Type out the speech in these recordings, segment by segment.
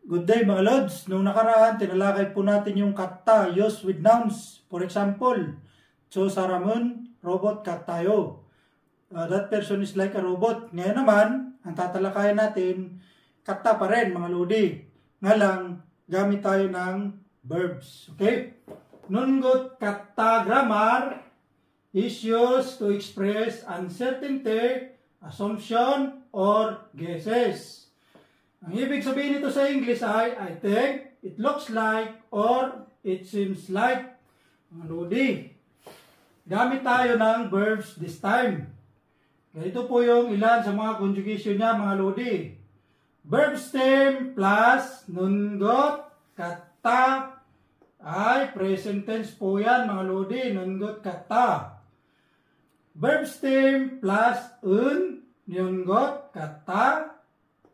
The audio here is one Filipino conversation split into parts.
Good day mga Lods. Nung nakaraan, tinalakay po natin yung kata used with nouns. For example, so Saramon, robot kat tayo. That person is like a robot. Ngayon naman, ang tatalakayan natin, kata pa rin mga Lodi. Nga lang, gamit tayo ng verbs. Okay? Nungot kata grammar is used to express uncertainty, assumption, or guesses. Ang ibig sabihin nito sa English ay, I think, it looks like, or it seems like. Mga Lodi, gamit tayo ng verbs this time. Ito po yung ilan sa mga conjugation niya, mga Lodi. Verb stem plus nungot kata ay present tense po yan, mga Lodi. Nungot kata. Verb stem plus nungot kata.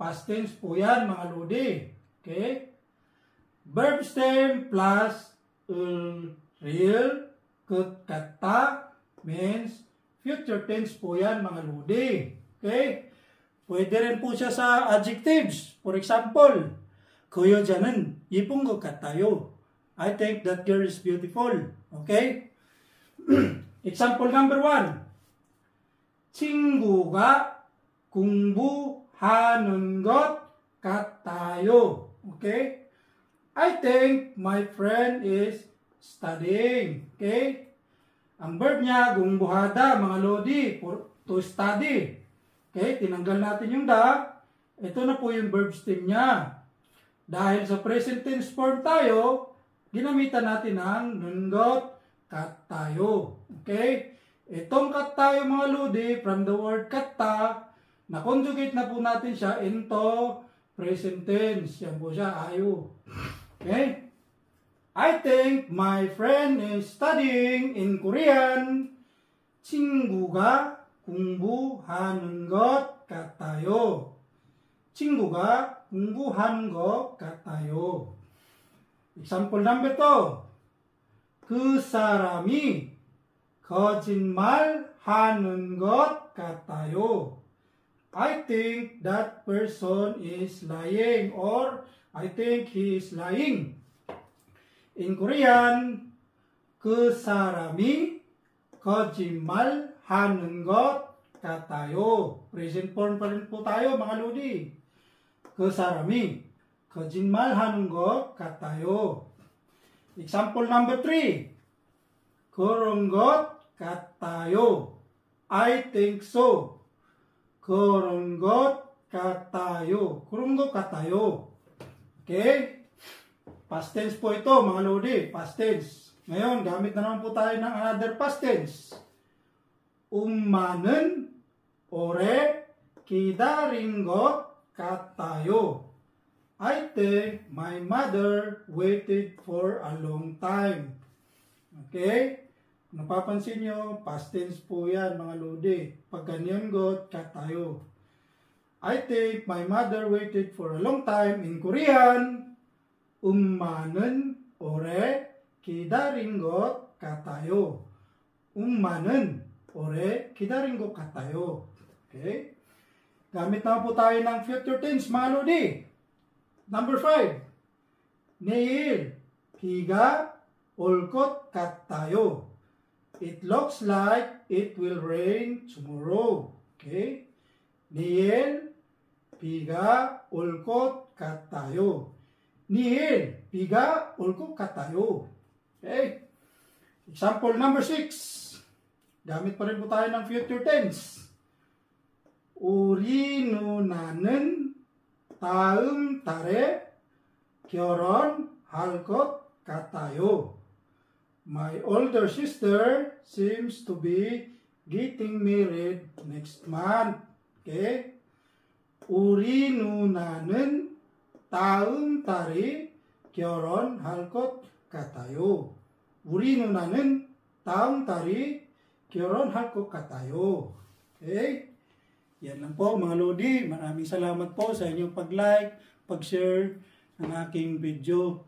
Past tense po yan, mga Lodi. Okay? Verb stem plus real kata means future tense po yan, mga Lodi. Okay? Pwede rin po siya sa adjectives. For example, Kuyo ja는 이쁜 것 같아요. I think that girl is beautiful. Okay? Example number 1. 친구가 공부하는 것 같아요. Okay? I think my friend is studying. Okay? Ang verb niya, gumbuhada, mga Lodi, to study. Okay? Tinanggal natin yung da. Ito na po yung verb stem niya. Dahil sa present tense form tayo, ginamitan natin ang nungot katayo. Okay? Itong katayo, mga Lodi, from the word kata, na-conjugate na po natin siya into present tense. Yan po siya, ayo. Okay? I think my friend is studying in Korean. 친구가 공부하는 것 같아요. 친구가 공부하는 것 같아요. Example number 2. 그 사람이 거짓말하는 것 같아요. I think that person is lying, or I think he is lying. In Korean, 그 사람이 거짓말하는 것 같아요. Present form pa rin po tayo, mga Lodi. 그 사람이 거짓말하는 것 같아요. Example number 3. 그런 것 같아요. I think so. 그런 것 같아요. 그런 것 같아요. Okay? Past tense po ito, mga Lodi. Past tense. Ngayon, gamit na naman po tayo ng another past tense. 엄마는 오래 기다린 것 같아요. I think my mother waited for a long time. Okay? Napapansin nyo, past tense po yan, mga Lodi. Pag ganyan got, katayo. I think my mother waited for a long time. In Korean, 엄마는 오래 기다린 것 같아요. 엄마는 오래 기다린 것 같아요. Okay? Gamit na po tayo ng future tense, mga Lodi. Number 5. 내일 비가 올 것 같아요. It looks like it will rain tomorrow. Okay? 내일 비가 올 것 같아요. 내일 비가 올 것 같아요. Okay? Example number 6. Gamit pa rin po tayo ng future tense. 우리 누나는 다음 달에 결혼할 것 같아요. My older sister seems to be getting married next month. Okay? 우리 누나는 다음 달에 결혼할 것 같아요. 우리 누나는 다음 달에 결혼할 것 같아요. Okay? Yan lang po, mga Lodi. Maraming salamat po sa inyong pag-like, pag-share ng aking video.